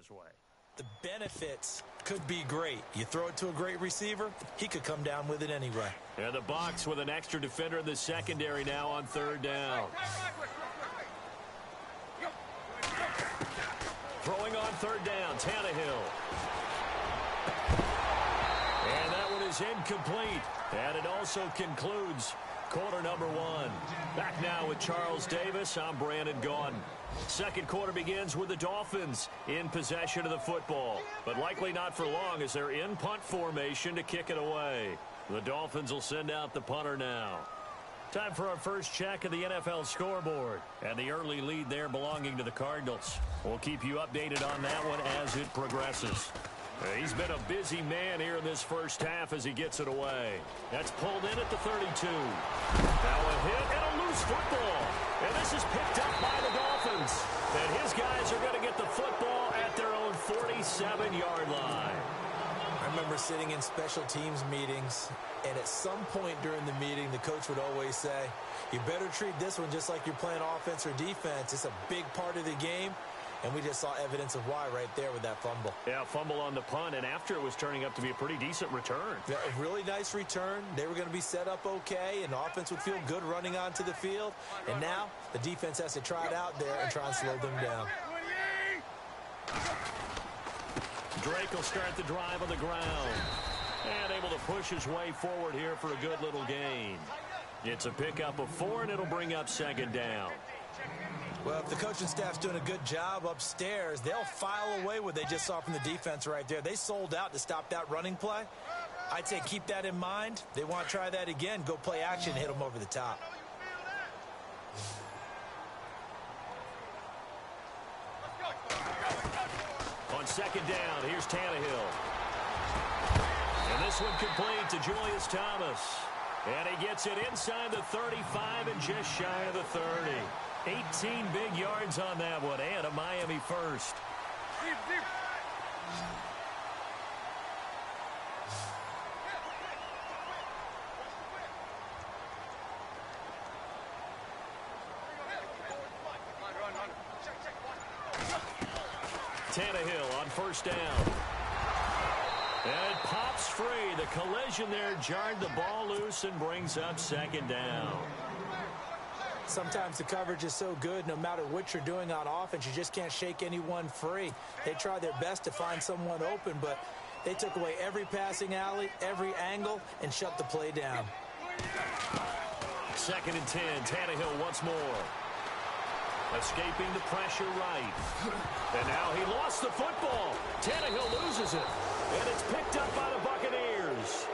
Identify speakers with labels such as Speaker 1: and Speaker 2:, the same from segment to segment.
Speaker 1: his way.
Speaker 2: The benefits could be great. You throw it to a great receiver, he could come down with it anyway.
Speaker 1: And the Bucs with an extra defender in the secondary now on third down. Throwing on third down, Tannehill. And that one is incomplete. And it also concludes quarter number one. Back now with Charles Davis. I'm Brandon Gaudin. Second quarter begins with the Dolphins in possession of the football, but likely not for long as they're in punt formation to kick it away. The Dolphins will send out the punter now. Time for our first check of the NFL scoreboard, and the early lead there belonging to the Cardinals. We'll keep you updated on that one as it progresses. He's been a busy man here in this first half as he gets it away. That's pulled in at the 32. Now a hit and a loose football. And this is picked up by the Dolphins. And his guys are going to get the football at their own 47-yard line.
Speaker 2: I remember sitting in special teams meetings, and at some point during the meeting, the coach would always say, you better treat this one just like you're playing offense or defense. It's a big part of the game. And we just saw evidence of why right there with that fumble.
Speaker 1: Yeah, fumble on the punt, and after it was turning up to be a pretty decent return.
Speaker 2: Yeah, a really nice return. They were going to be set up okay, and the offense would feel good running onto the field. And now the defense has to try it out there and try and slow them down.
Speaker 1: Drake will start the drive on the ground. And able to push his way forward here for a good little gain. It's a pickup of 4, and it'll bring up second down.
Speaker 2: Well, if the coaching staff's doing a good job upstairs, they'll file away what they just saw from the defense right there. They sold out to stop that running play. I'd say keep that in mind. They want to try that again. Go play action, hit them over the top.
Speaker 1: On second down, here's Tannehill. And this one complete to Julius Thomas. And he gets it inside the 35 and just shy of the 30. 18 big yards on that one, and a Miami first. Tannehill on first down. And it pops free. The collision there jarred the ball loose and brings up second down.
Speaker 2: Sometimes the coverage is so good, no matter what you're doing on offense, you just can't shake anyone free. They try their best to find someone open, but they took away every passing alley, every angle, and shut the play down.
Speaker 1: Second and 10, Tannehill once more. Escaping the pressure right. And now he lost the football. Tannehill loses it. And it's picked up by the Buccaneers.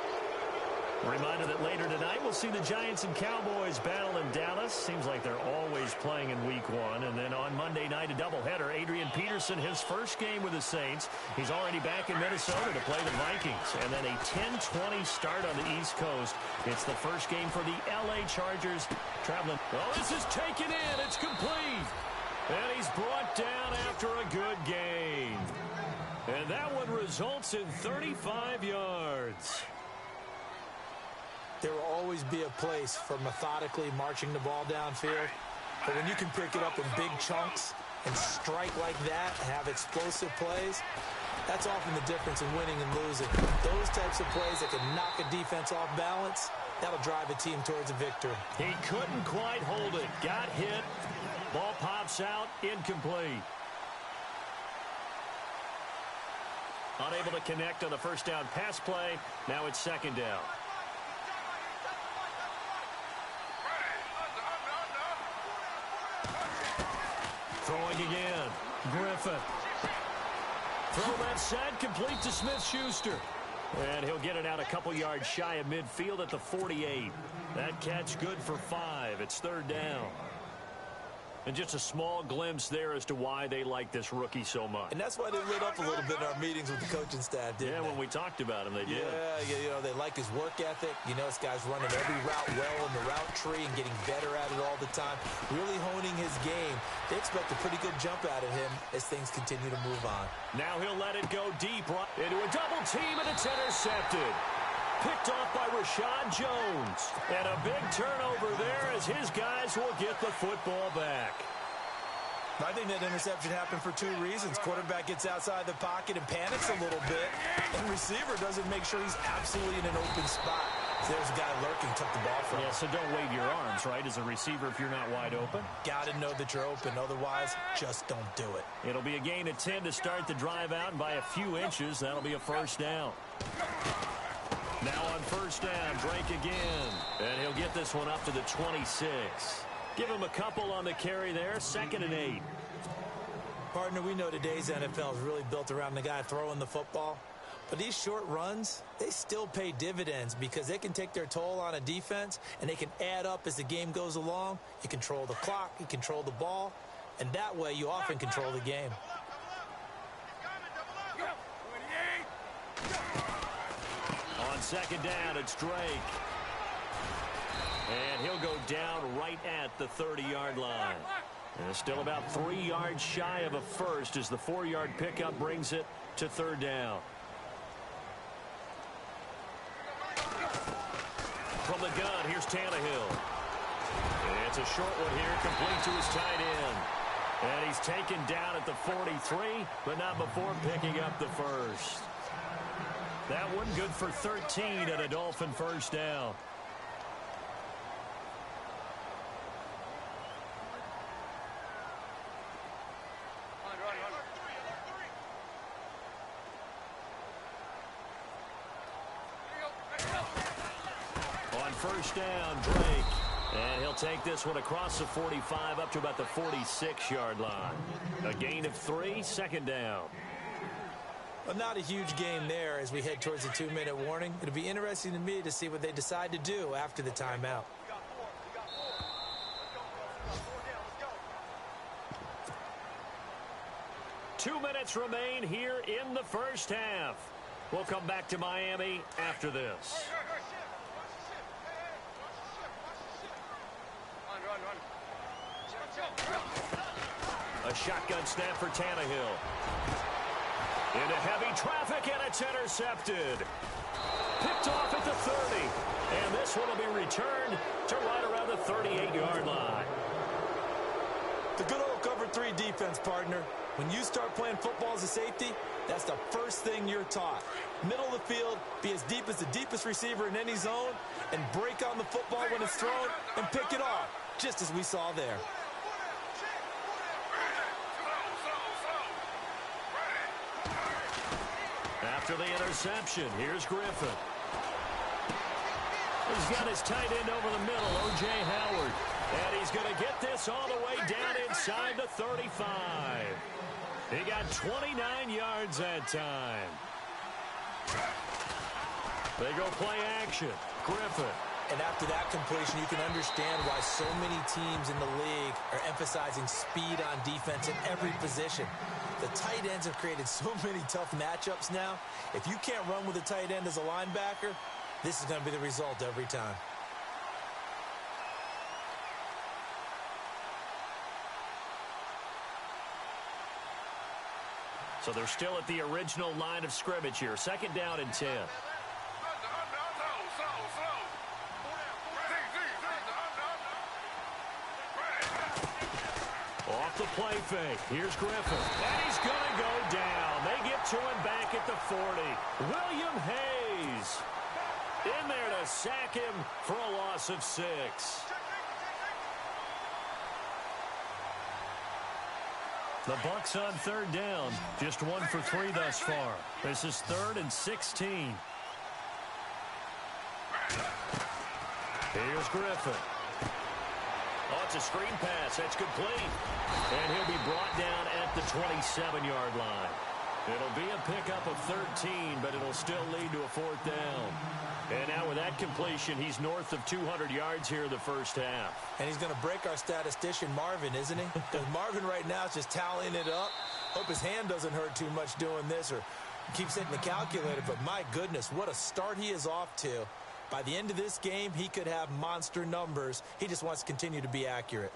Speaker 1: A reminder that later tonight we'll see the Giants and Cowboys battle in Dallas. Seems like they're always playing in week one. And then on Monday night, a doubleheader. Adrian Peterson, his first game with the Saints. He's already back in Minnesota to play the Vikings. And then a 10-20 start on the East Coast. It's the first game for the L.A. Chargers traveling. Oh, this is taken in. It's complete. And he's brought down after a good gain. And that one results in 35 yards.
Speaker 2: There will always be a place for methodically marching the ball downfield. But when you can pick it up in big chunks and strike like that, have explosive plays, that's often the difference in winning and losing. Those types of plays that can knock a defense off balance, that'll drive a team towards a victory.
Speaker 1: He couldn't quite hold it. Got hit. Ball pops out. Incomplete. Unable to connect on the first down pass play. Now it's second down. Throwing again. Griffin. Throw that set, complete to Smith-Schuster. And he'll get it out a couple yards shy of midfield at the 48. That catch good for 5. It's third down. And just a small glimpse there as to why they like this rookie so much.
Speaker 2: And that's why they lit up a little bit in our meetings with the coaching staff, didn't they?
Speaker 1: Yeah, when we talked about him, they did.
Speaker 2: Yeah, you know, they like his work ethic. You know, this guy's running every route well in the route tree and getting better at it all the time, really honing his game. They expect a pretty good jump out of him as things continue to move on.
Speaker 1: Now he'll let it go deep into a double team, and it's intercepted. Picked off by Rashad Jones. And a big turnover there as his guys will get the football back.
Speaker 2: I think that interception happened for two reasons. Quarterback gets outside the pocket and panics a little bit, and receiver doesn't make sure he's absolutely in an open spot. So there's a guy lurking, took the ball from him.
Speaker 1: Yeah, so don't wave your arms, right, as a receiver if you're not wide open. Got
Speaker 2: to know that you're open. Otherwise, just don't do it.
Speaker 1: It'll be a gain of 10 to start the drive out, and by a few inches, that'll be a first down. Now on first down, Drake again. And he'll get this one up to the 26. Give him a couple on the carry there, 2nd and 8.
Speaker 2: Partner, we know today's NFL is really built around the guy throwing the football. But these short runs, they still pay dividends because they can take their toll on a defense, and they can add up as the game goes along. You control the clock, you control the ball, and that way you often control the game.
Speaker 1: On 2nd down, it's Drake. And he'll go down right at the 30-yard line. And still about 3 yards shy of a first as the 4-yard pickup brings it to 3rd down. From the gun, here's Tannehill. And it's a short one here, complete to his tight end. And he's taken down at the 43, but not before picking up the first. That one good for 13 and a Dolphin first down. On first down, Drake. And he'll take this one across the 45 up to about the 46-yard line. A gain of 3, 2nd down.
Speaker 2: Well, not a huge game there as we head towards the 2-minute warning. It'll be interesting to me to see what they decide to do after the timeout.
Speaker 1: Two minutes remain here in the first half. We'll come back to Miami after this. A shotgun snap for Tannehill. Into heavy traffic, and it's intercepted. Picked off at the 30. And this one will be returned to right around the 38-yard line.
Speaker 2: The good old cover 3 defense, partner. When you start playing football as a safety, that's the first thing you're taught. Middle of the field, be as deep as the deepest receiver in any zone, and break on the football when it's thrown and pick it off, just as we saw there.
Speaker 1: After the interception, here's Griffin. He's got his tight end over the middle, O.J. Howard. And he's going to get this all the way down inside the 35. He got 29 yards that time. They go play action. Griffin.
Speaker 2: And after that completion, you can understand why so many teams in the league are emphasizing speed on defense in every position. The tight ends have created so many tough matchups now. If you can't run with a tight end as a linebacker, this is going to be the result every time.
Speaker 1: So they're still at the original line of scrimmage here. 2nd down and 10. Off the play fake. Here's Griffin. And he's going to go down. They get to him back at the 40. William Hayes in there to sack him for a loss of 6. The Bucs on 3rd down. Just 1 for 3 thus far. This is 3rd and 16. Here's Griffin. Oh, it's a screen pass. That's complete. And he'll be brought down at the 27-yard line. It'll be a pickup of 13, but it'll still lead to a 4th down. And now with that completion, he's north of 200 yards here in the first half.
Speaker 2: And he's going to break our statistician, Marvin, isn't he? Because Marvin right now is just tallying it up. Hope his hand doesn't hurt too much doing this or keeps hitting the calculator. But my goodness, what a start he is off to. By the end of this game, he could have monster numbers. He just wants to continue to be accurate.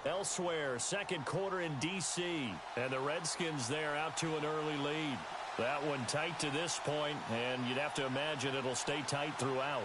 Speaker 1: Elsewhere, 2nd quarter in D.C. And the Redskins there out to an early lead. That one tight to this point, and you'd have to imagine it'll stay tight throughout.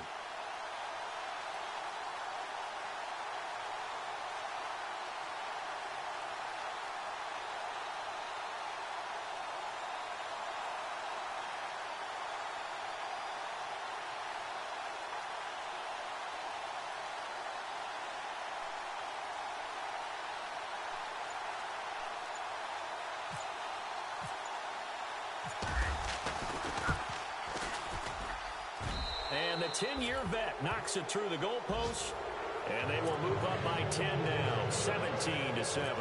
Speaker 1: And the 10-year vet knocks it through the goalpost. And they will move up by 10 now, 17-7.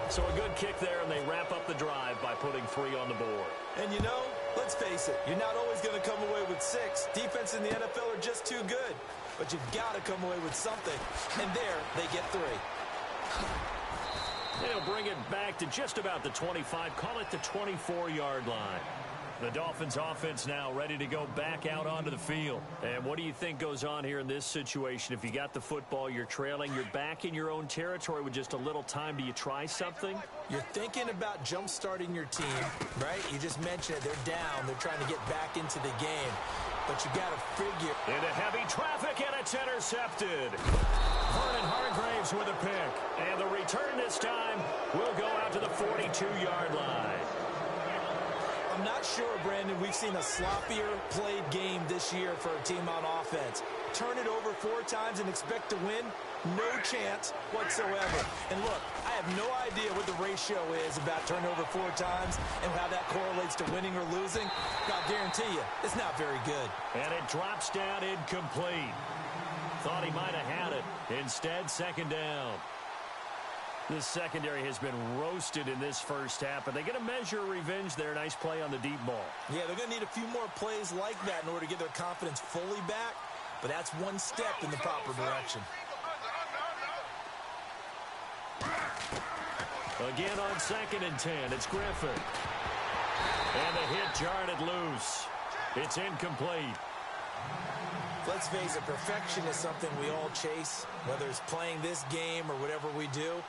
Speaker 1: So a good kick there, and they wrap up the drive by putting 3 on the board.
Speaker 2: And you know, let's face it, you're not always going to come away with 6. Defense in the NFL are just too good. But you've got to come away with something. And there, they get 3.
Speaker 1: They'll bring it back to just about the 25, call it the 24-yard line. The Dolphins offense now ready to go back out onto the field. And what do you think goes on here in this situation? If you got the football, you're trailing, you're back in your own territory with just a little time. Do you try something?
Speaker 2: You're thinking about jump-starting your team, right? You just mentioned it. They're down. They're trying to get back into the game. But you got to figure.
Speaker 1: Into heavy traffic, and it's intercepted. Vernon Hargreaves with a pick. And the return this time will go out to the 42-yard line.
Speaker 2: I'm not sure, Brandon, we've seen a sloppier played game this year for a team on offense. Turn it over 4 times and expect to win? No chance whatsoever. And look, I have no idea what the ratio is about turnover 4 times and how that correlates to winning or losing. But I guarantee you, it's not very good.
Speaker 1: And it drops down incomplete. Thought he might have had it. Instead, second down. This secondary has been roasted in this first half, but they get a measure of revenge there. Nice play on the deep ball.
Speaker 2: Yeah, they're going to need a few more plays like that in order to get their confidence fully back, but that's one step in the proper direction.
Speaker 1: Again on 2nd and 10, it's Griffin. And the hit jarred it loose. It's incomplete.
Speaker 2: Let's face it, perfection is something we all chase, whether it's playing this game or whatever we do.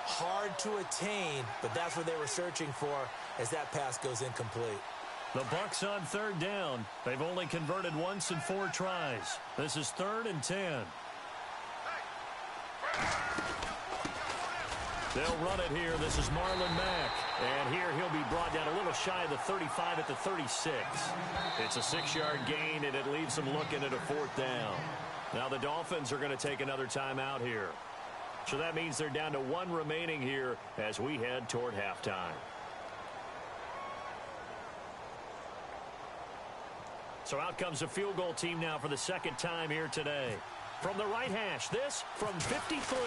Speaker 2: Hard to attain, but that's what they were searching for as that pass goes incomplete.
Speaker 1: The Bucs on 3rd down. They've only converted once in 4 tries. This is 3rd and 10. They'll run it here. This is Marlon Mack. And here he'll be brought down a little shy of the 35 at the 36. It's a 6-yard gain, and it leaves them looking at a 4th down. Now the Dolphins are going to take another timeout here. So that means they're down to 1 remaining here as we head toward halftime. So out comes the field goal team now for the 2nd time here today. From the right hash, this from 53.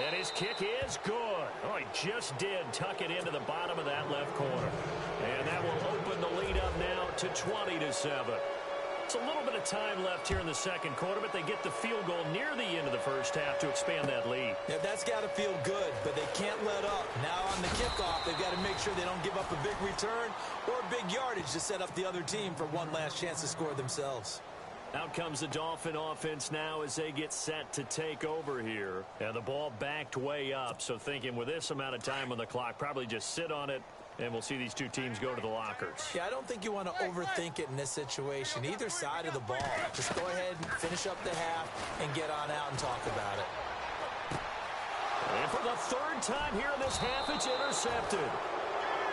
Speaker 1: And his kick is good. Oh, he just did tuck it into the bottom of that left corner. And that will open the lead up now to 20-7. It's a little bit of time left here in the 2nd quarter, but they get the field goal near the end of the first half to expand that lead.
Speaker 2: Yeah, that's got to feel good, but they can't let up. Now on the kickoff, they've got to make sure they don't give up a big return or big yardage to set up the other team for one last chance to score themselves.
Speaker 1: Out comes the Dolphin offense now as they get set to take over here. And the ball backed way up, so thinking with this amount of time on the clock, probably just sit on it, and we'll see these 2 teams go to the lockers.
Speaker 2: Yeah, I don't think you want to overthink it in this situation. Either side of the ball. Just go ahead and finish up the half and get on out and talk about it.
Speaker 1: And for the 3rd time here in this half, it's intercepted.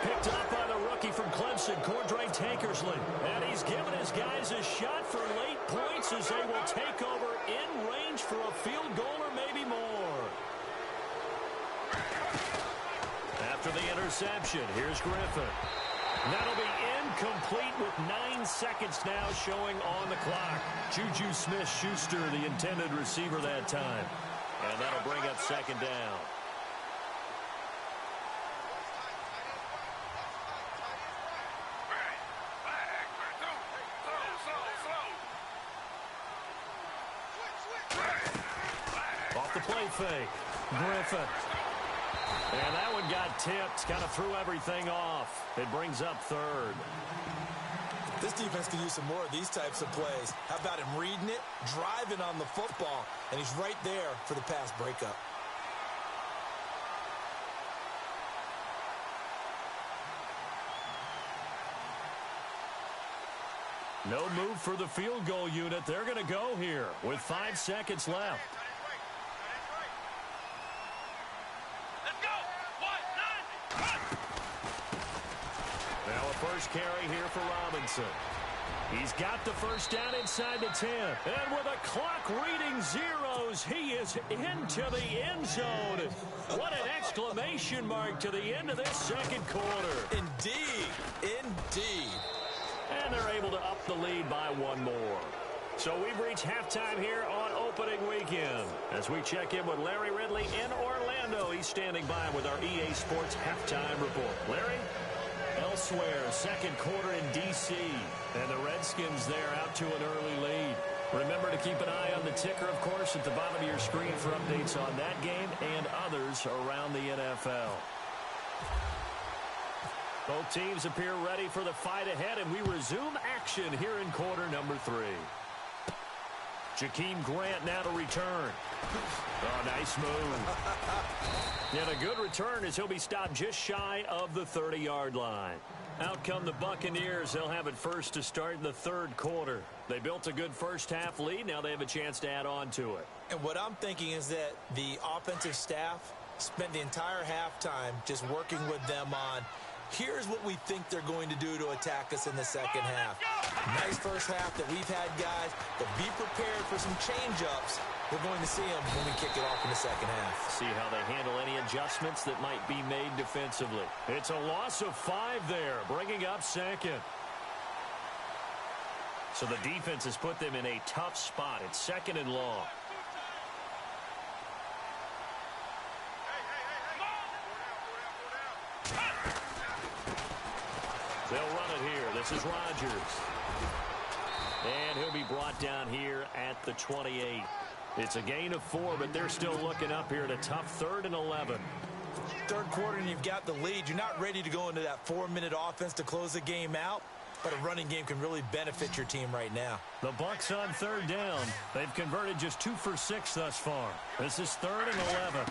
Speaker 1: Picked up by the rookie from Clemson, Cordray Tankersley. And he's given his guys a shot for late points as they will take over in range for a field goal or maybe more. After the interception, here's Griffin. That'll be incomplete with 9 seconds now showing on the clock. Juju Smith-Schuster, the intended receiver that time. And that'll bring up 2nd down. Off the play fake, Griffin. And that one got tipped, kind of threw everything off. It brings up 3rd.
Speaker 2: This defense could use some more of these types of plays. How about him reading it, driving on the football, and he's right there for the pass breakup.
Speaker 1: No move for the field goal unit. They're going to go here with 5 seconds left. Now a first carry here for Robinson. He's got the first down inside the 10. And with a clock reading zeros, he is into the end zone. What an exclamation mark to the end of this second quarter.
Speaker 2: Indeed. Indeed.
Speaker 1: And they're able to up the lead by one more. So we've reached halftime here on opening weekend. As we check in with Larry Ridley in Orlando, he's standing by with our EA Sports halftime report. Larry? Elsewhere, second quarter in D.C. And the Redskins there out to an early lead. Remember to keep an eye on the ticker, of course, at the bottom of your screen for updates on that game and others around the NFL. Both teams appear ready for the fight ahead, and we resume action here in quarter number 3. Jakeem Grant now to return. Oh, nice move. And a good return as he'll be stopped just shy of the 30-yard line. Out come the Buccaneers. They'll have it first to start the third quarter. They built a good first-half lead. Now they have a chance to add on to it.
Speaker 2: And what I'm thinking is that the offensive staff spent the entire halftime just working with them on, here's what we think they're going to do to attack us in the second half. Nice first half that we've had, guys, but be prepared for some change-ups. We're going to see them when we kick it off in the second half.
Speaker 1: See how they handle any adjustments that might be made defensively. It's a loss of 5 there, bringing up second. So the defense has put them in a tough spot. It's second and long. They'll run it here. This is Rodgers. And he'll be brought down here at the 28. It's a gain of 4, but they're still looking up here at a tough 3rd and 11.
Speaker 2: Third quarter and you've got the lead. You're not ready to go into that 4-minute offense to close the game out, but a running game can really benefit your team right now.
Speaker 1: The Bucs on 3rd down. They've converted just 2 for 6 thus far. This is 3rd and 11.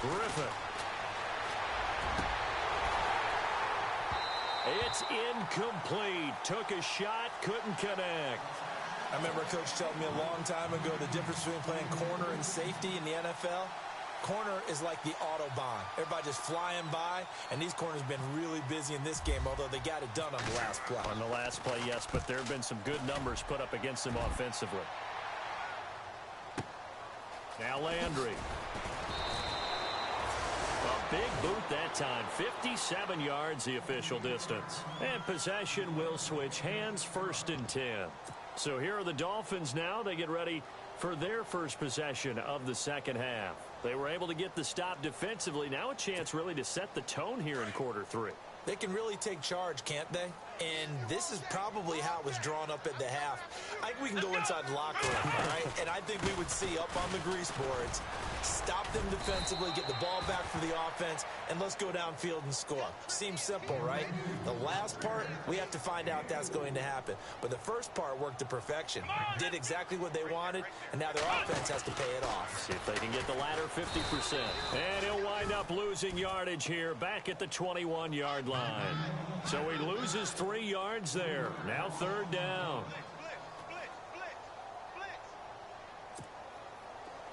Speaker 1: Griffin. It's incomplete. Took a shot, couldn't connect.
Speaker 2: I remember a coach telling me a long time ago the difference between playing corner and safety in the NFL. Corner is like the Autobahn. Everybody just flying by, and these corners have been really busy in this game, although they got it done on the last play.
Speaker 1: On the last play, yes, but there have been some good numbers put up against them offensively. Now Landry. A big boot that time. 57 yards the official distance. And possession will switch hands, 1st and 10. So here are the Dolphins now. They get ready for their first possession of the second half. They were able to get the stop defensively. Now a chance really to set the tone here in quarter 3.
Speaker 2: They can really take charge, can't they? And this is probably how it was drawn up at the half. I think we can go inside the locker room, all right? And I think we would see up on the grease boards, stop them defensively, get the ball back for the offense, and let's go downfield and score. Seems simple, right? The last part, we have to find out that's going to happen. But the first part worked to perfection. Did exactly what they wanted, and now their offense has to pay it off.
Speaker 1: See if they can get the latter 50%. And he'll wind up losing yardage here back at the 21-yard line. So he loses 3 yards there. Now 3rd down.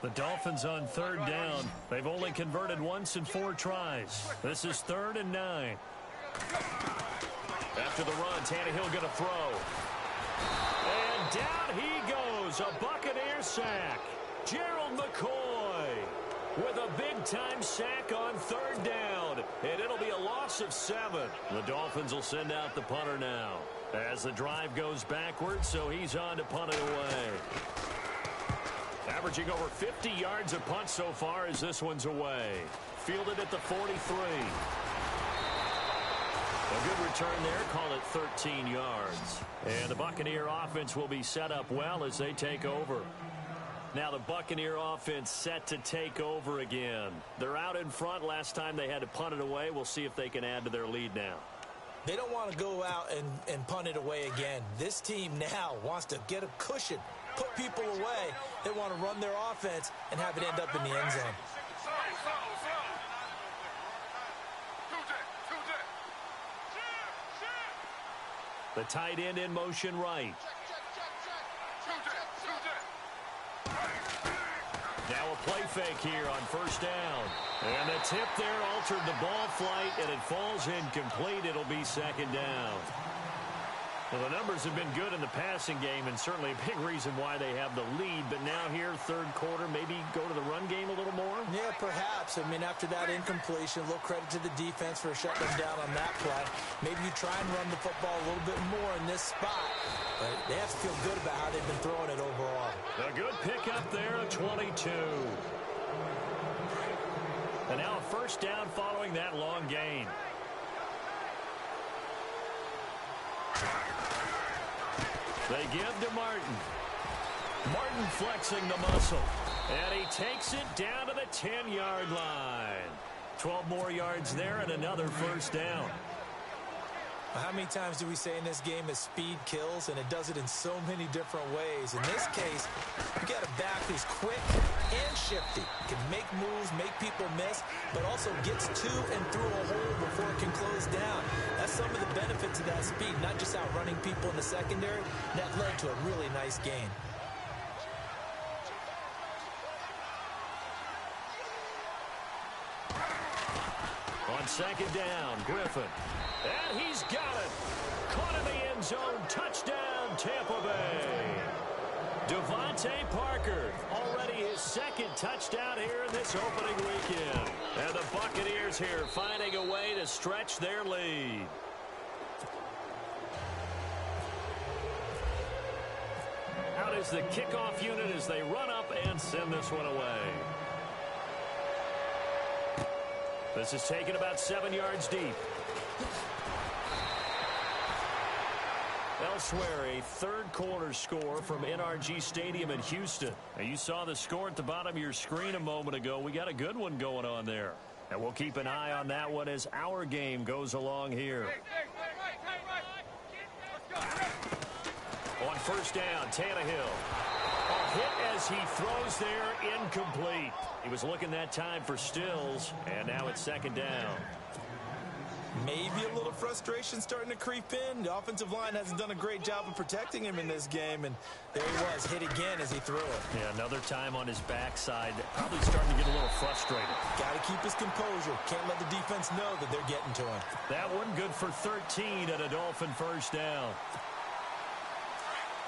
Speaker 1: The Dolphins on 3rd down. They've only converted once in 4 tries. This is 3rd and 9. After the run, Tannehill going to throw. And down he goes. A Buccaneer sack. Gerald McCoy with a big-time sack on 3rd down. And it'll be a loss of 7. The Dolphins will send out the punter now as the drive goes backwards, so he's on to punt it away. Averaging over 50 yards a punt so far as this one's away. Fielded at the 43. A good return there, call it 13 yards. And the Buccaneer offense will be set up well as they take over. Now the Buccaneer offense set to take over again. They're out in front. Last time they had to punt it away. We'll see if they can add to their lead now.
Speaker 2: They don't want to go out and punt it away again. This team now wants to get a cushion, put people away. They want to run their offense and have it end up in the end zone.
Speaker 1: The tight end in motion right. Now a play fake here on 1st down. And the tip there altered the ball flight, and it falls incomplete. It'll be 2nd down. Well, the numbers have been good in the passing game, and certainly a big reason why they have the lead. But now here, third quarter, maybe go to the run game a little more?
Speaker 2: Yeah, perhaps. I mean, after that incompletion, a little credit to the defense for shutting them down on that play. Maybe you try and run the football a little bit more in this spot. But they have to feel good about how they've been throwing it overall.
Speaker 1: A good pickup there, a 22. And now a first down following that long gain. They give to Martin. Martin flexing the muscle. And he takes it down to the 10-yard line. 12 more yards there and another first down.
Speaker 2: How many times do we say in this game that speed kills, and it does it in so many different ways? In this case, you got a back who's quick and shifty, can make moves, make people miss, but also gets to and through a hole before it can close down. That's some of the benefits of that speed, not just outrunning people in the secondary. That led to a really nice gain.
Speaker 1: On second down, Griffin. And he's got it. Caught in the end zone. Touchdown, Tampa Bay. Devontae Parker, already his second touchdown here in this opening weekend. And the Buccaneers here finding a way to stretch their lead. Out is the kickoff unit as they run up and send this one away. This is taken about 7 yards deep. Elsewhere, a third quarter score from NRG Stadium in Houston. Now, you saw the score at the bottom of your screen a moment ago. We got a good one going on there. And we'll keep an eye on that one as our game goes along here. On first down, Tannehill. A hit as he throws there, incomplete. He was looking that time for Stills, and now it's second down.
Speaker 2: Maybe a little frustration starting to creep in. The offensive line hasn't done a great job of protecting him in this game, and there he was, hit again as he threw it.
Speaker 1: Yeah, another time on his backside. Probably starting to get a little frustrated.
Speaker 2: Got to keep his composure. Can't let the defense know that they're getting to him.
Speaker 1: That one good for 13 and a Dolphin first down.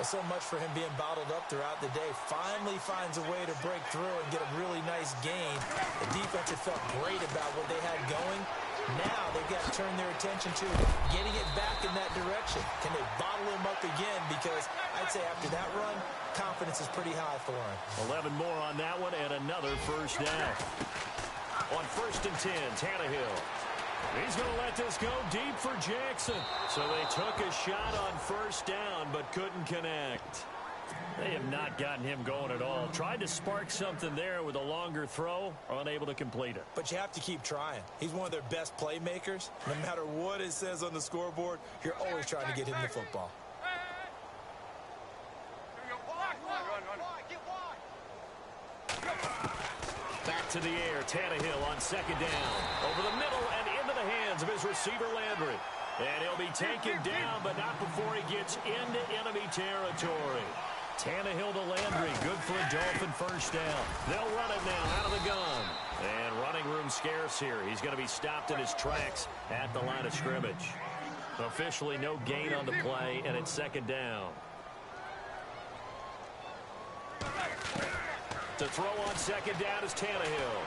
Speaker 2: So much for him being bottled up throughout the day. Finally finds a way to break through and get a really nice gain. The defense had felt great about what they had going. Now they've got to turn their attention to getting it back in that direction. Can they bottle him up again? Because I'd say after that run, confidence is pretty high for him.
Speaker 1: 11 more on that one and another first down. On first and 10, Tannehill. He's going to let this go deep for Jackson. So they took a shot on first down but couldn't connect. They have not gotten him going at all. Tried to spark something there with a longer throw, unable to complete it.
Speaker 2: But you have to keep trying. He's one of their best playmakers. No matter what it says on the scoreboard, you're always trying to get him the football.
Speaker 1: Back to the air, Tannehill on second down. Over the middle and into the hands of his receiver, Landry. And he'll be taken down, but not before he gets into enemy territory. Tannehill to Landry, good for a Dolphin first down. They'll run it now out of the gun. And running room scarce here. He's going to be stopped in his tracks at the line of scrimmage. Officially no gain on the play, and it's second down. To throw on second down is Tannehill.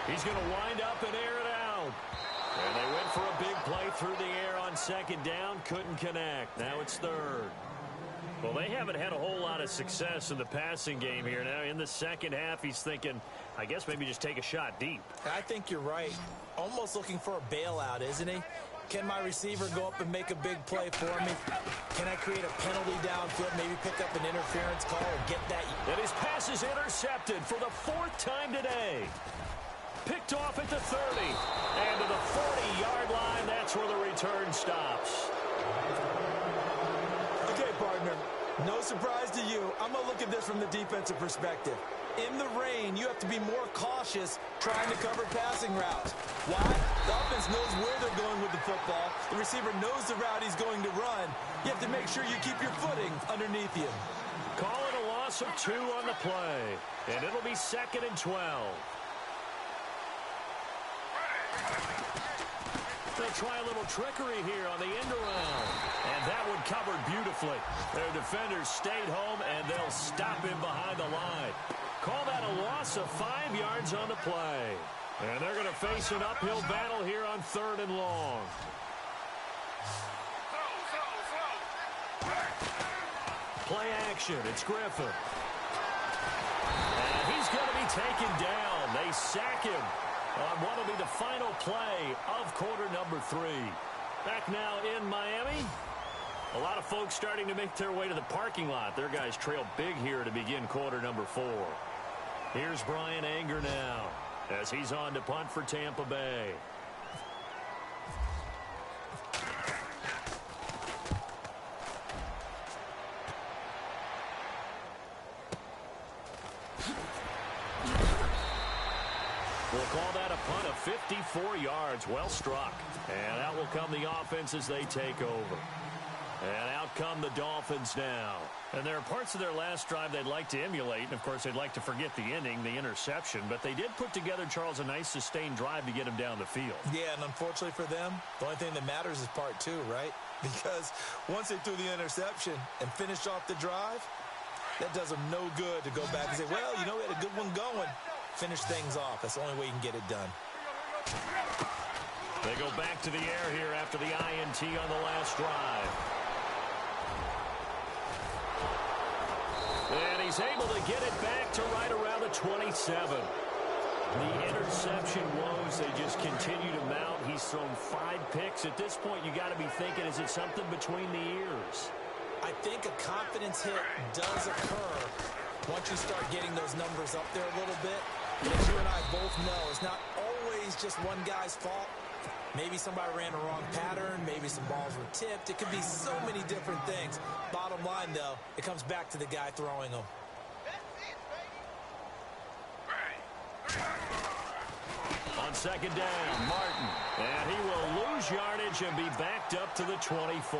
Speaker 1: He's going to wind up and air it out. And they went for a big play through the air on second down. Couldn't connect. Now it's third. Well, they haven't had a whole lot of success in the passing game here. Now in the second half, he's thinking, I guess maybe just take a shot deep.
Speaker 2: I think you're right. Almost looking for a bailout, isn't he? Can my receiver go up and make a big play for me? Can I create a penalty downfield, maybe pick up an interference call or get that?
Speaker 1: And his pass is intercepted for the fourth time today. Picked off at the 30. And to the 40-yard line, that's where the return stops.
Speaker 2: Okay, partner, no surprise to you. I'm going to look at this from the defensive perspective. In the rain, you have to be more cautious trying to cover passing routes. Why? The offense knows where they're going with the football. The receiver knows the route he's going to run. You have to make sure you keep your footing underneath you.
Speaker 1: Call it a loss of 2 on the play. And it'll be second and 12. they'll try a little trickery here on the end around. And that one covered beautifully. Their defenders stayed home, and they'll stop him behind the line. Call that a loss of 5 yards on the play. And they're going to face an uphill battle here on 3rd and long. Play action. It's Griffin. And he's going to be taken down. They sack him on what will be the final play of quarter number 3. Back now in Miami. A lot of folks starting to make their way to the parking lot. Their guys trail big here to begin quarter number 4. Here's Brian Anger now as he's on to punt for Tampa Bay. We'll call that a punt of 54 yards. Well struck. And out will come the offense as they take over. And out come the Dolphins now. And there are parts of their last drive they'd like to emulate. And, of course, they'd like to forget the ending, the interception. But they did put together, Charles, a nice sustained drive to get him down the field.
Speaker 2: Yeah, and unfortunately for them, the only thing that matters is part 2, right? Because once they threw the interception and finished off the drive, that does them no good to go back and say, well, you know, we had a good one going. Finish things off. That's the only way you can get it done.
Speaker 1: They go back to the air here after the INT on the last drive. And he's able to get it back to right around the 27. The interception woes, they just continue to mount. He's thrown 5 picks. At this point, you got to be thinking, is it something between the ears?
Speaker 2: I think a confidence hit does occur once you start getting those numbers up there a little bit. And as you and I both know, it's not always just one guy's fault. Maybe somebody ran a wrong pattern. Maybe some balls were tipped. It could be so many different things. Bottom line, though, it comes back to the guy throwing them.
Speaker 1: On second down, Martin. And he will lose yardage and be backed up to the 24.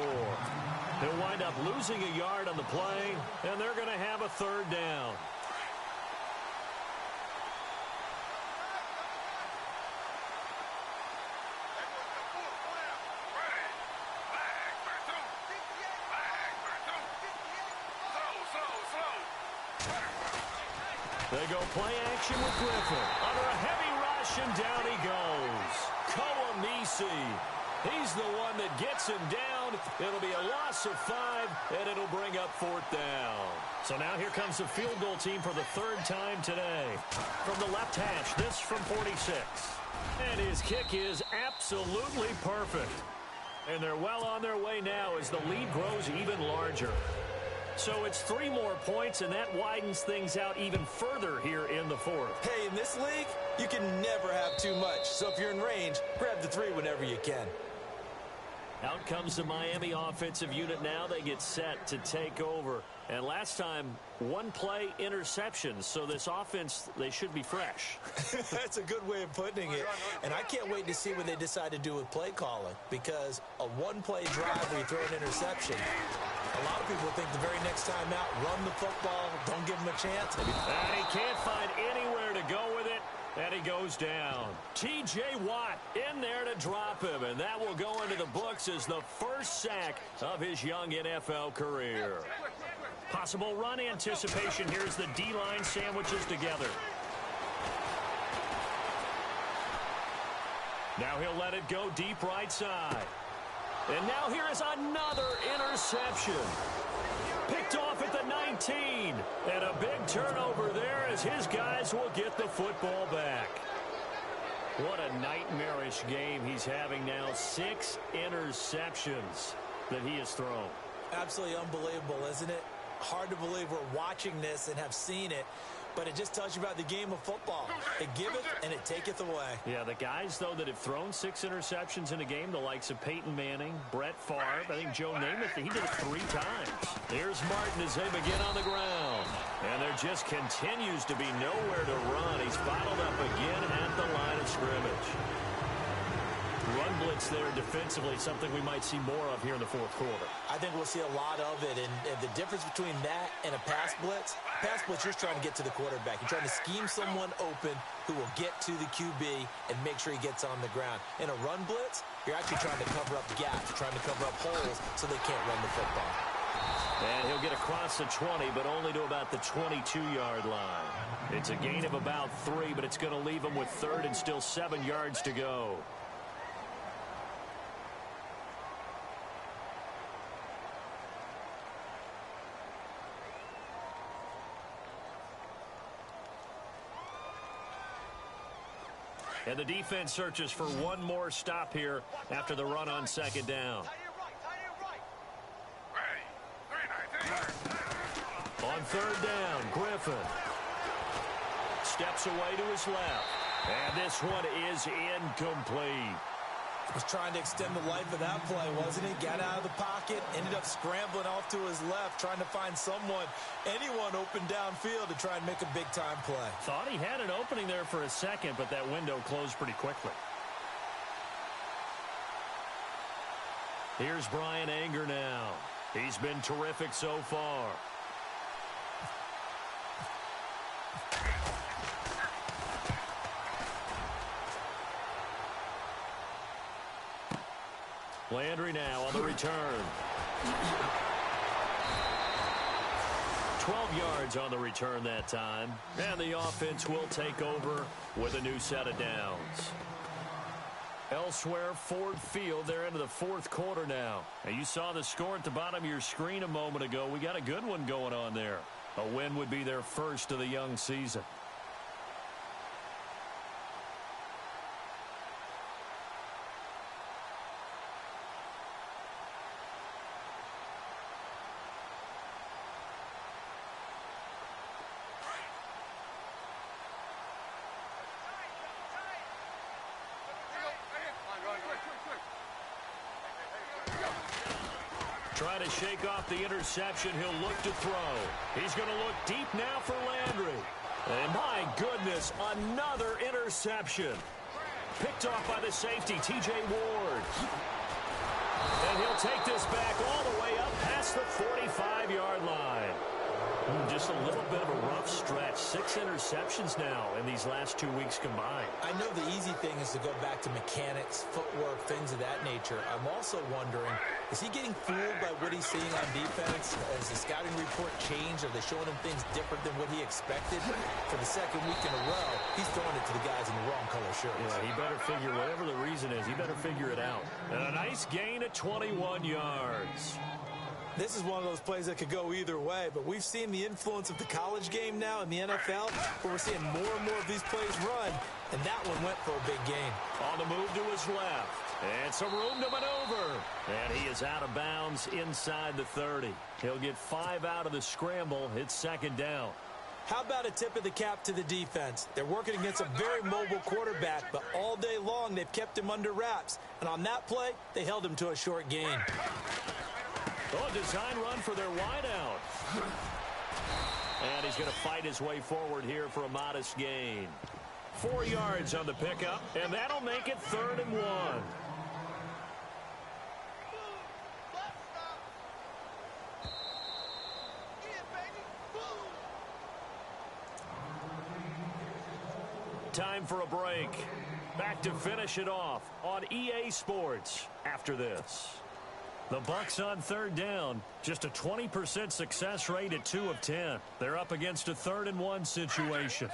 Speaker 1: He'll wind up losing a yard on the play, and they're going to have a 3rd down. They go play action with Griffin. Under a heavy rush, and down he goes. Koamisi. He's the one that gets him down. It'll be a loss of 5, and it'll bring up 4th down. So now here comes the field goal team for the 3rd time today. From the left hash, this from 46. And his kick is absolutely perfect. And they're well on their way now as the lead grows even larger. So it's 3 more points, and that widens things out even further here in the 4th.
Speaker 2: Hey, in this league, you can never have too much. So if you're in range, grab the 3 whenever you can.
Speaker 1: Out comes the Miami offensive unit now. They get set to take over. And last time, 1 play interceptions. So this offense, they should be fresh.
Speaker 2: That's a good way of putting it. And I can't wait to see what they decide to do with play calling. Because a 1-play drive where you throw an interception, a lot of people think the very next time out, run the football, don't give him a chance.
Speaker 1: And he can't find anywhere to go with it. And he goes down. T.J. Watt in there to drop him. And that will go into the books as the first sack of his young NFL career. Possible run anticipation. Here's the D-line sandwiches together. Now he'll let it go deep right side. And now here is another interception. Picked off at the 19. And a big turnover there as his guys will get the football back. What a nightmarish game he's having now. 6 interceptions that he has thrown.
Speaker 2: Absolutely unbelievable, isn't it? Hard to believe we're watching this and have seen it. But it just tells you about the game of football. It giveth and it taketh away.
Speaker 1: Yeah, the guys, though, that have thrown 6 interceptions in a game, the likes of Peyton Manning, Brett Favre, I think Joe Namath, he did it 3 times. Here's Martin as they begin on the ground. And there just continues to be nowhere to run. He's bottled up again at the line of scrimmage. run blitz there defensively, something we might see more of here in the fourth quarter.
Speaker 2: I think we'll see a lot of it, and the difference between that and a pass blitz, you're trying to get to the quarterback. You're trying to scheme someone open who will get to the QB and make sure he gets on the ground. In a run blitz, you're actually trying to cover up gaps, trying to cover up holes so they can't run the football.
Speaker 1: And he'll get across the 20, but only to about the 22-yard line. It's a gain of about 3, but it's going to leave him with third and still 7 yards to go. And the defense searches for one more stop here after the run on second down. On third down, Griffin steps away to his left. And this one is incomplete.
Speaker 2: Was trying to extend the life of that play, wasn't he? Got out of the pocket, ended up scrambling off to his left, trying to find anyone open downfield to try and make a big-time play.
Speaker 1: Thought he had an opening there for a second, but that window closed pretty quickly. Here's Brian Anger now. He's been terrific so far. Landry now on the return. 12 yards on the return that time. And the offense will take over with a new set of downs. Elsewhere, Ford Field, they're into the fourth quarter now. And you saw the score at the bottom of your screen a moment ago. We got a good one going on there. A win would be their first of the young season. Trying to shake off the interception. He'll look to throw. He's going to look deep now for Landry. And my goodness, another interception. Picked off by the safety, T.J. Ward. And he'll take this back all the way up past the 45-yard line. Just a little bit of a rough stretch. 6 interceptions now in these last 2 weeks combined.
Speaker 2: I know the easy thing is to go back to mechanics, footwork, things of that nature. I'm also wondering, is he getting fooled by what he's seeing on defense? Has the scouting report changed? Are they showing him things different than what he expected? For the second week in a row, he's throwing it to the guys in the wrong color shirts.
Speaker 1: Yeah, he better figure, whatever the reason is, he better figure it out. And a nice gain of 21 yards.
Speaker 2: This is one of those plays that could go either way, but we've seen the influence of the college game now in the NFL, where we're seeing more and more of these plays run, and that one went for a big gain.
Speaker 1: On the move to his left, and some room to maneuver, and he is out of bounds inside the 30. He'll get 5 out of the scramble. It's second down.
Speaker 2: How about a tip of the cap to the defense? They're working against a very mobile quarterback, but all day long they've kept him under wraps, and on that play, they held him to a short gain.
Speaker 1: Oh, design run for their wideout. And he's going to fight his way forward here for a modest gain. 4 yards on the pickup, and that'll make it 3rd and 1. Time for a break. Back to finish it off on EA Sports after this. The Bucs on 3rd down, just a 20% success rate at 2 of 10. They're up against a 3rd and 1 situation.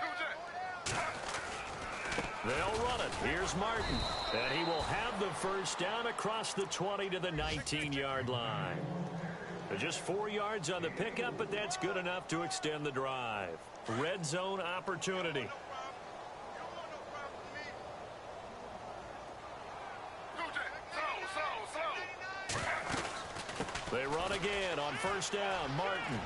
Speaker 1: They'll run it. Here's Martin. And he will have the first down across the 20 to the 19-yard line. Just 4 yards on the pickup, but that's good enough to extend the drive. Red zone opportunity. They run again on 1st down, Martin.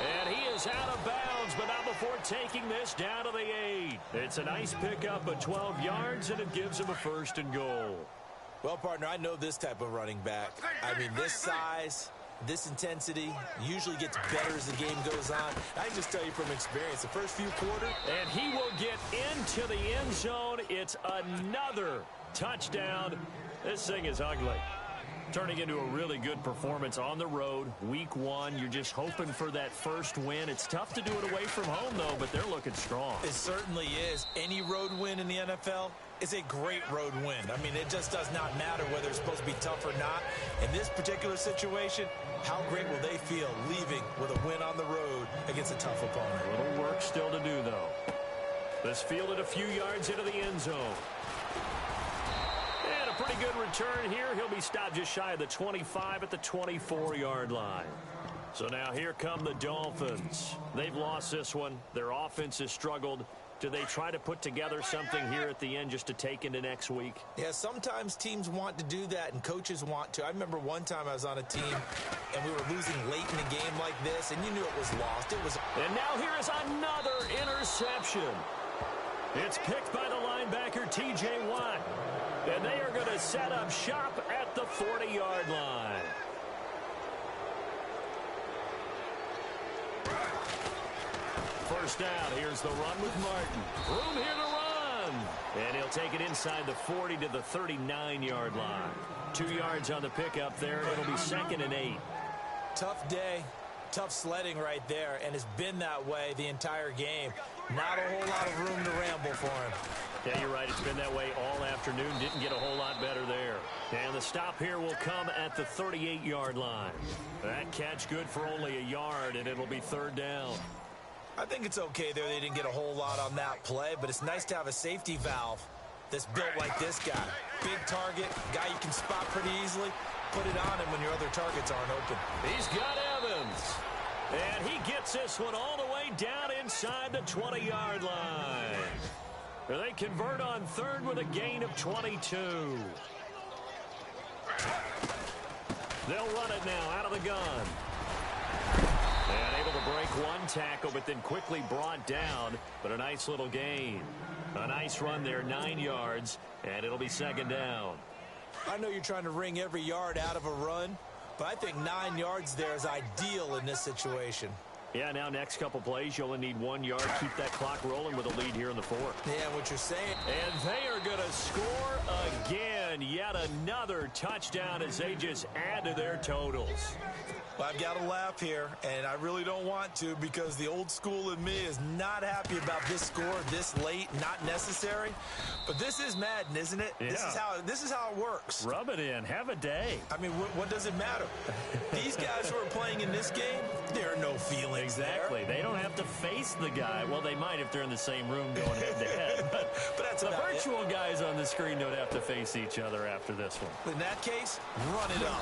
Speaker 1: And he is out of bounds, but not before taking this down to the 8. It's a nice pickup of 12 yards, and it gives him a 1st and goal.
Speaker 2: Well, partner, I know this type of running back. I mean, this size, this intensity usually gets better as the game goes on. I can just tell you from experience, the first few quarters.
Speaker 1: And he will get into the end zone. It's another Touchdown. This thing is ugly. Turning into a really good performance on the road. Week 1, you're just hoping for that first win. It's tough to do it away from home, though, but they're looking strong.
Speaker 2: It certainly is. Any road win in the NFL is a great road win. I mean, it just does not matter whether it's supposed to be tough or not. In this particular situation, how great will they feel leaving with a win on the road against a tough opponent?
Speaker 1: A little work still to do, though. This fielded a few yards into the end zone. And a pretty good return here. He'll be stopped just shy of the 25 at the 24-yard line. So now here come the Dolphins. They've lost this one. Their offense has struggled. Do they try to put together something here at the end just to take into next week?
Speaker 2: Yeah, sometimes teams want to do that and coaches want to. I remember one time I was on a team and we were losing late in the game like this, and you knew it was lost.
Speaker 1: And now here is another interception. It's picked by the linebacker, T.J. Watt. And they are going to set up shop at the 40-yard line. First down, here's the run with Martin. Room here to run. And he'll take it inside the 40 to the 39-yard line. 2 yards on the pickup there. It'll be 2nd and 8.
Speaker 2: Tough day, tough sledding right there, and it's been that way the entire game. Not a whole lot of room to ramble for him.
Speaker 1: Yeah, you're right. It's been that way all afternoon. Didn't get a whole lot better there. And the stop here will come at the 38-yard line. That catch good for only a yard, and it'll be 3rd down.
Speaker 2: I think it's okay there. They didn't get a whole lot on that play, but it's nice to have a safety valve that's built like this guy. Big target, guy you can spot pretty easily. Put it on him when your other targets aren't open.
Speaker 1: He's got Evans. And he gets this one all the way down inside the 20-yard line. They convert on 3rd with a gain of 22. They'll run it now out of the gun. And able to break one tackle, but then quickly brought down. But a nice little gain. A nice run there, 9 yards, and it'll be 2nd down.
Speaker 2: I know you're trying to wring every yard out of a run, but I think 9 yards there is ideal in this situation.
Speaker 1: Yeah, now next couple plays, you only need 1 yard. Keep that clock rolling with a lead here in the 4th.
Speaker 2: Yeah, what you're saying.
Speaker 1: And they are going to score again. Yet another touchdown as they just add to their totals.
Speaker 2: Well, I've got to laugh here, and I really don't want to because the old school in me is not happy about this score this late, not necessary. But this is Madden, isn't it?
Speaker 1: Yeah.
Speaker 2: This is how it works.
Speaker 1: Rub it in. Have a day.
Speaker 2: I mean, what does it matter? These guys who are playing in this game, there are no feelings
Speaker 1: exactly.
Speaker 2: there.
Speaker 1: They don't have to face the guy. Well, they might if they're in the same room going head-to-head. But
Speaker 2: that's
Speaker 1: the virtual guys on the screen don't have to face each other after this one.
Speaker 2: In that case, run it up.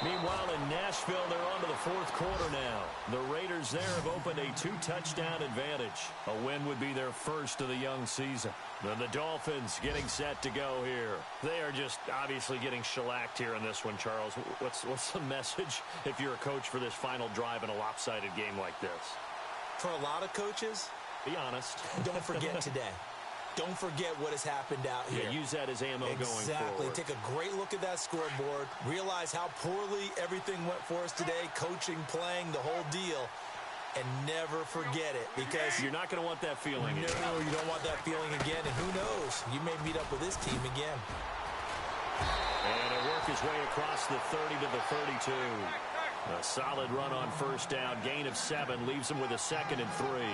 Speaker 1: Meanwhile, in Nashville, they're on to the 4th quarter now. The Raiders there have opened a 2-touchdown advantage. A win would be their first of the young season. And the Dolphins getting set to go here. They are just obviously getting shellacked here in this one, Charles. What's the message if you're a coach for this final drive in a lopsided game like this?
Speaker 2: For a lot of coaches,
Speaker 1: be honest.
Speaker 2: Don't forget today. Don't forget what has happened out here.
Speaker 1: Yeah, use that as ammo going forward.
Speaker 2: Exactly. Take a great look at that scoreboard. Realize how poorly everything went for us today. Coaching, playing, the whole deal. And never forget it because
Speaker 1: you're not going to want that feeling again.
Speaker 2: No, you don't want that feeling again. And who knows? You may meet up with this team again.
Speaker 1: And he'll work his way across the 30 to the 32. A solid run on 1st down. Gain of 7 leaves him with a 2nd and 3.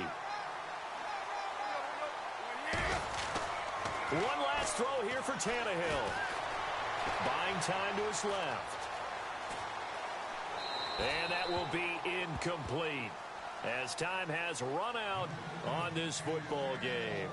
Speaker 1: One last throw here for Tannehill. Buying time to his left. And that will be incomplete as time has run out on this football game.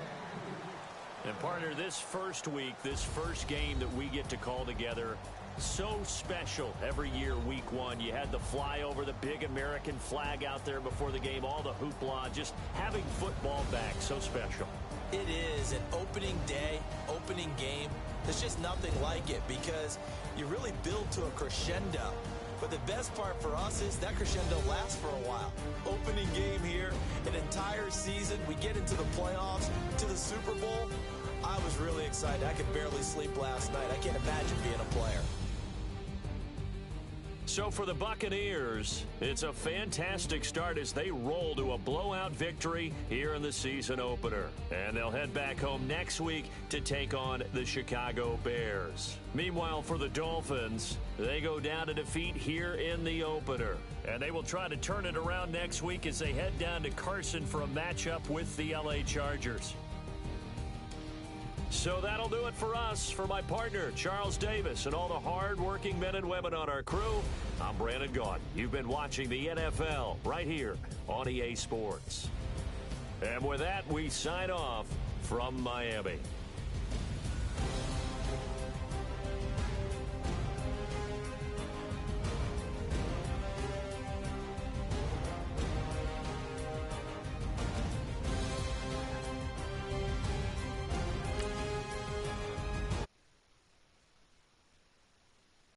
Speaker 1: And partner, this first week, this first game that we get to call together, so special every year, week 1. You had the flyover, the big American flag out there before the game, all the hoopla, just having football back, so special.
Speaker 2: It is an opening day, opening game. There's just nothing like it because you really build to a crescendo. But the best part for us is that crescendo lasts for a while. Opening game here, an entire season. We get into the playoffs, to the Super Bowl. I was really excited. I could barely sleep last night. I can't imagine being a player.
Speaker 1: So for the Buccaneers, it's a fantastic start as they roll to a blowout victory here in the season opener. And they'll head back home next week to take on the Chicago Bears. Meanwhile, for the Dolphins, they go down to defeat here in the opener. And they will try to turn it around next week as they head down to Carson for a matchup with the LA Chargers. So that'll do it for us. For my partner, Charles Davis, and all the hard-working men and women on our crew, I'm Brandon Gaudin. You've been watching the NFL right here on EA Sports. And with that, we sign off from Miami.